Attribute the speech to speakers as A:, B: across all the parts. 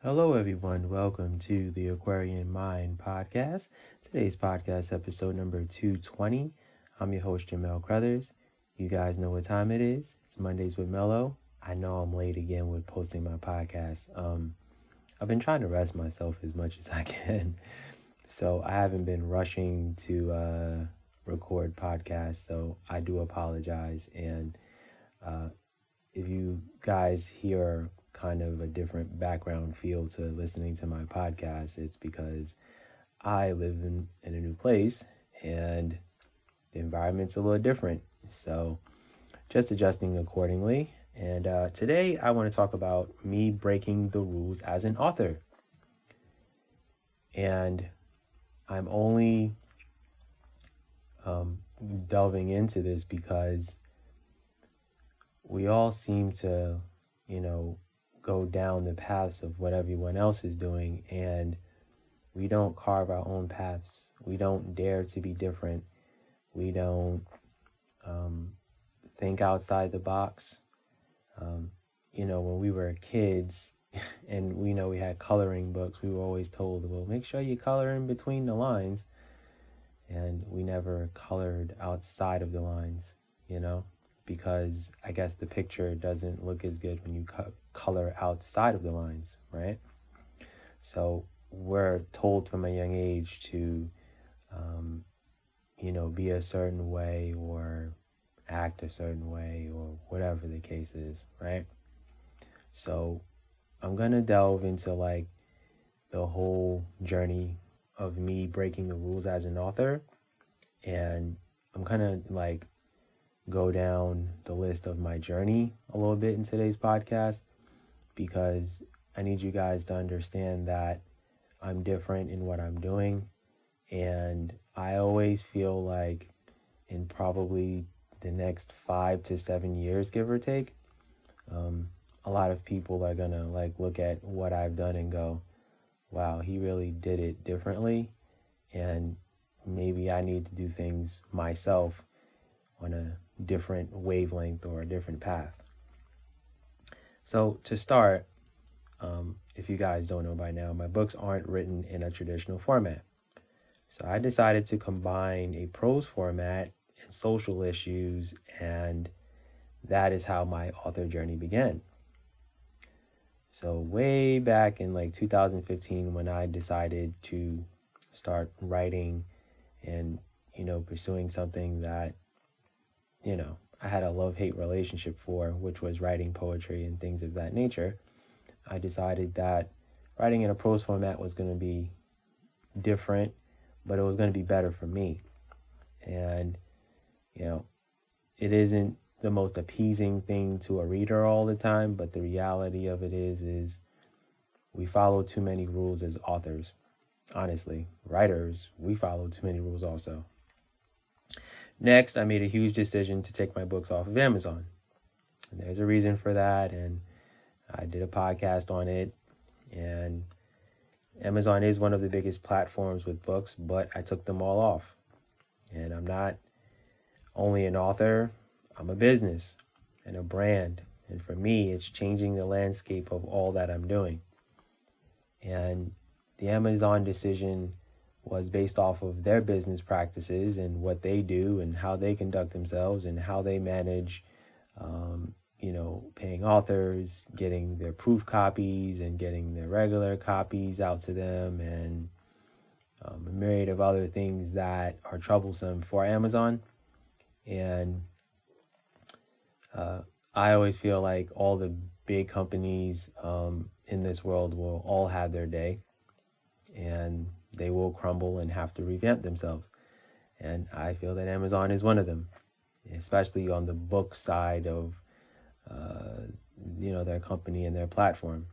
A: Hello, everyone. Welcome to the Aquarian Mind podcast. Today's podcast, episode number 220. I'm your host, Jamel Crothers. You guys know what time it is. It's Mondays with Mello. I know I'm late again with posting my podcast. I've been trying to rest myself as much as I can. So I haven't been rushing to record podcasts. So I do apologize. And if you guys hear kind of a different background feel to listening to my podcast, it's because I live in a new place and the environment's a little different. So just adjusting accordingly. And today I want to talk about me breaking the rules as an author. And I'm only delving into this because we all seem to, go down the paths of what everyone else is doing, and we don't carve our own paths. We don't dare to be different. We don't think outside the box. When we were kids and we had coloring books, we were always told, well, make sure you color in between the lines. And we never colored outside of the lines, because I guess the picture doesn't look as good when you color outside of the lines, right? So we're told from a young age to, be a certain way or act a certain way or whatever the case is, right? So I'm going to delve into the whole journey of me breaking the rules as an author. And I'm kind of go down the list of my journey a little bit in today's podcast, because I need you guys to understand that I'm different in what I'm doing. And I always feel like in probably the next 5 to 7 years, give or take, a lot of people are going to look at what I've done and go, wow, he really did it differently. And maybe I need to do things myself on a different wavelength or a different path. So to start, if you guys don't know by now, my books aren't written in a traditional format. So I decided to combine a prose format and social issues, and that is how my author journey began. So way back in 2015, when I decided to start writing and, pursuing something that, I had a love-hate relationship for, which was writing poetry and things of that nature, I decided that writing in a prose format was going to be different, but it was going to be better for me. And, it isn't the most appeasing thing to a reader all the time, but the reality of it is we follow too many rules as authors. Honestly, writers, we follow too many rules also. Next, I made a huge decision to take my books off of Amazon. And there's a reason for that, and I did a podcast on it. And Amazon is one of the biggest platforms with books, but I took them all off. And I'm not only an author, I'm a business and a brand. And for me, it's changing the landscape of all that I'm doing. And the Amazon decision was based off of their business practices and what they do and how they conduct themselves and how they manage, paying authors, getting their proof copies and getting their regular copies out to them, and a myriad of other things that are troublesome for Amazon. And I always feel like all the big companies in this world will all have their day, and they will crumble and have to revamp themselves. And I feel that Amazon is one of them, especially on the book side of, their company and their platform.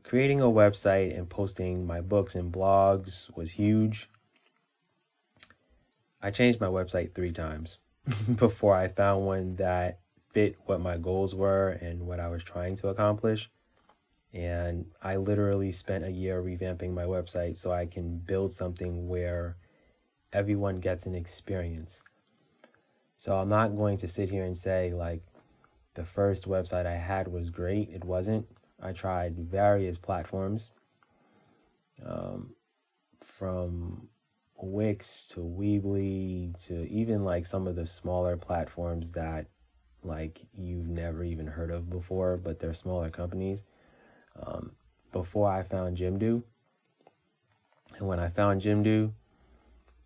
A: Creating a website and posting my books and blogs was huge. I changed my website 3 times before I found one that fit what my goals were and what I was trying to accomplish. And I literally spent a year revamping my website so I can build something where everyone gets an experience. So I'm not going to sit here and say the first website I had was great. It wasn't. I tried various platforms, from Wix to Weebly to even like some of the smaller platforms that like you've never even heard of before, but they're smaller companies. Before I found Jimdo, and when I found Jimdo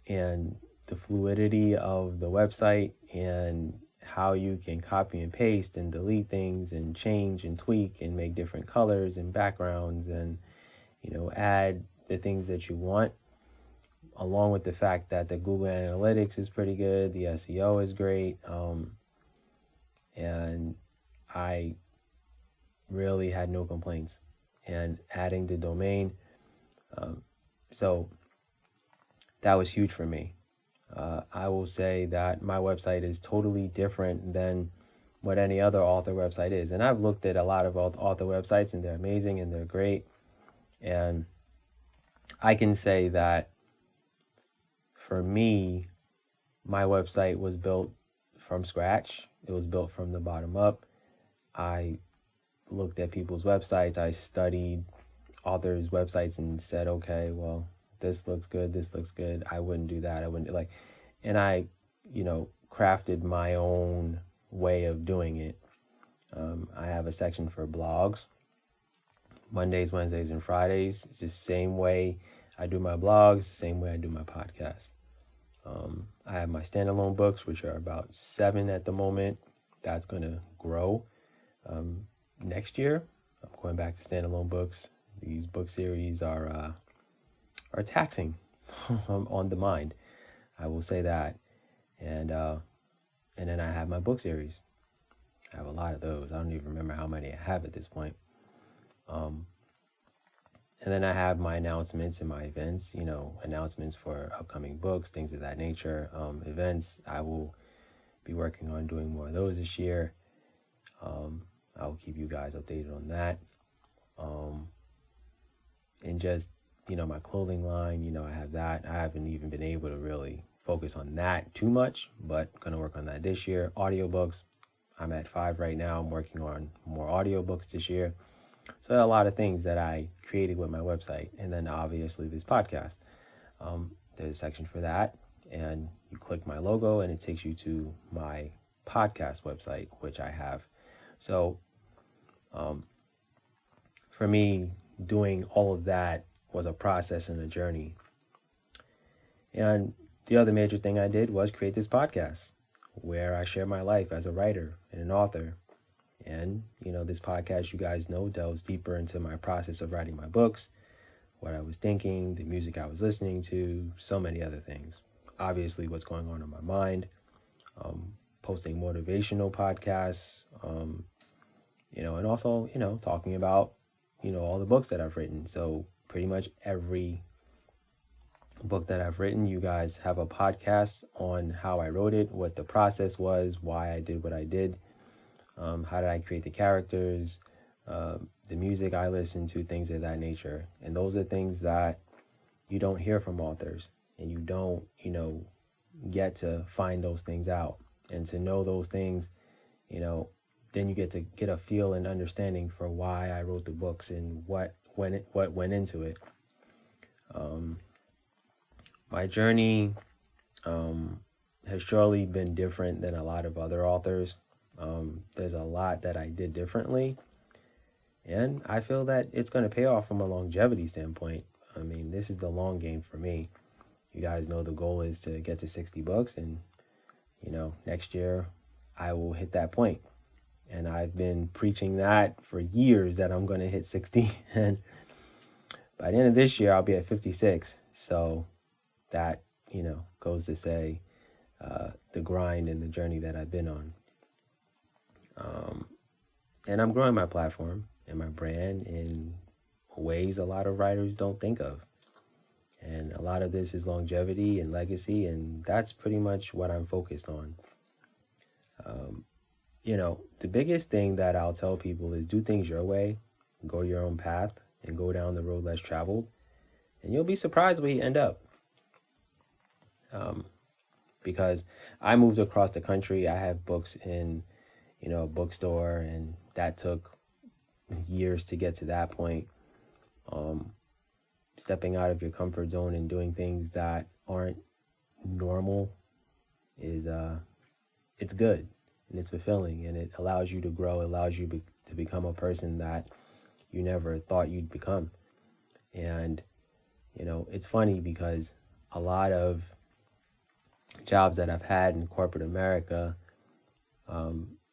A: and the fluidity of the website and how you can copy and paste and delete things and change and tweak and make different colors and backgrounds and, add the things that you want, along with the fact that the Google Analytics is pretty good, the SEO is great, and I really had no complaints. And adding the domain, so that was huge for me. I will say that my website is totally different than what any other author website is. And I've looked at a lot of author websites, and they're amazing and they're great. And I can say that for me, my website was built from scratch. It was built from the bottom up. I looked at people's websites. I studied authors' websites and said, okay, well, this looks good. This looks good. I wouldn't do that. I wouldn't like, and I, crafted my own way of doing it. I have a section for blogs, Mondays, Wednesdays, and Fridays. It's just the same way I do my blogs, the same way I do my podcast. I have my standalone books, which are about 7 at the moment. That's going to grow. Next year, I'm going back to standalone books. These book series are taxing on the mind. I will say that. And then I have my book series. I have a lot of those. I don't even remember how many I have at this point. And then I have my announcements and my events, announcements for upcoming books, things of that nature. Events, I will be working on doing more of those this year. I will keep you guys updated on that. And just, my clothing line, I have that. I haven't even been able to really focus on that too much, but going to work on that this year. Audiobooks, I'm at 5 right now. I'm working on more audiobooks this year. So there are a lot of things that I created with my website. And then obviously this podcast. There's a section for that. And you click my logo and it takes you to my podcast website, which I have. So for me, doing all of that was a process and a journey. And the other major thing I did was create this podcast where I share my life as a writer and an author. And, this podcast, you guys know, delves deeper into my process of writing my books, what I was thinking, the music I was listening to, so many other things. Obviously, what's going on in my mind, posting motivational podcasts, and also, talking about, all the books that I've written. So pretty much every book that I've written, you guys have a podcast on how I wrote it, what the process was, why I did what I did. How did I create the characters, the music I listened to, things of that nature. And those are things that you don't hear from authors, and you don't, get to find those things out. And to know those things, then you get to get a feel and understanding for why I wrote the books and what went into it. My journey has surely been different than a lot of other authors. There's a lot that I did differently, and I feel that it's going to pay off from a longevity standpoint. I mean, this is the long game for me. You guys know the goal is to get to 60 books, and next year I will hit that point. And I've been preaching that for years, that I'm going to hit 60, and by the end of this year I'll be at 56. So that goes to say the grind and the journey that I've been on. And I'm growing my platform and my brand in ways a lot of writers don't think of. And a lot of this is longevity and legacy, and that's pretty much what I'm focused on. The biggest thing that I'll tell people is do things your way, go your own path, and go down the road less traveled. And you'll be surprised where you end up. Because I moved across the country. I have books in a bookstore, and that took years to get to that point. Stepping out of your comfort zone and doing things that aren't normal is it's good and it's fulfilling, and it allows you to grow, allows you to become a person that you never thought you'd become. And it's funny because a lot of jobs that I've had in corporate America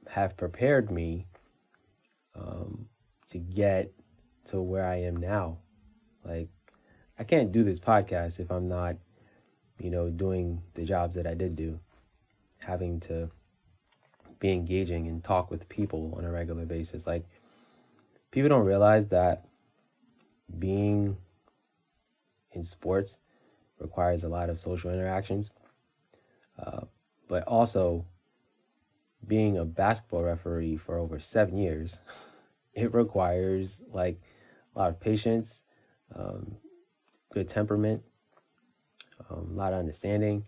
A: have prepared me to get to where I am now. Like, I can't do this podcast if I'm not, doing the jobs that I did do, having to be engaging and talk with people on a regular basis. Like, people don't realize that being in sports requires a lot of social interactions, but also being a basketball referee for over 7 years, it requires like a lot of patience, good temperament, a lot of understanding,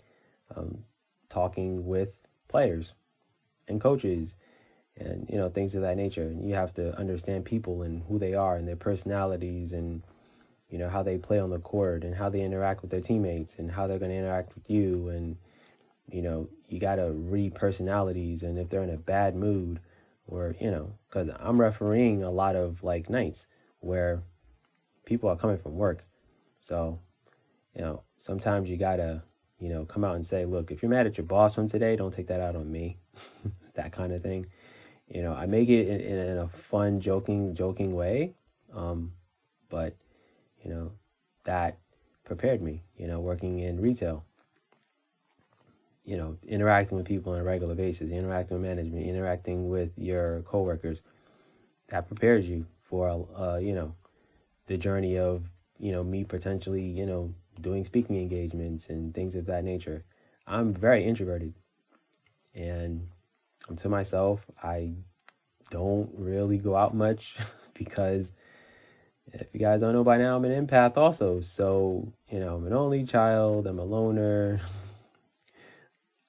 A: talking with players and coaches and things of that nature. And you have to understand people and who they are and their personalities and how they play on the court and how they interact with their teammates and how they're going to interact with you. And you got to read personalities, and if they're in a bad mood, or because I'm refereeing a lot of like nights where people are coming from work. So sometimes you gotta come out and say, look, if you're mad at your boss from today, don't take that out on me. That kind of thing. I make it in a fun, joking way, but that prepared me, working in retail, interacting with people on a regular basis, interacting with management, interacting with your coworkers. That prepares you for the journey of me potentially doing speaking engagements and things of that nature. I'm very introverted, and I'm to myself. I don't really go out much because if you guys don't know by now, I'm an empath also. So, I'm an only child, I'm a loner,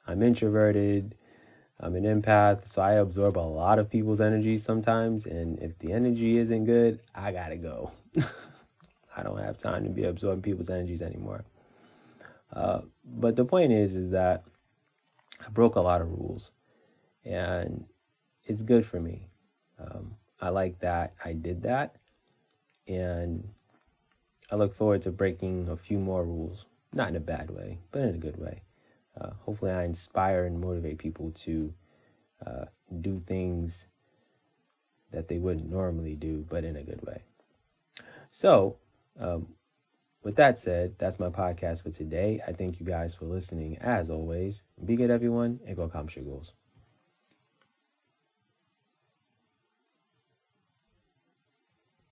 A: I'm introverted, I'm an empath. So I absorb a lot of people's energy sometimes. And if the energy isn't good, I gotta go. I don't have time to be absorbing people's energies anymore. But the point is that I broke a lot of rules, and it's good for me. I like that I did that. And I look forward to breaking a few more rules, not in a bad way, but in a good way. Hopefully I inspire and motivate people to do things that they wouldn't normally do, but in a good way. So, with that said, that's my podcast for today. I thank you guys for listening. As always, be good, everyone, and go accomplish your goals.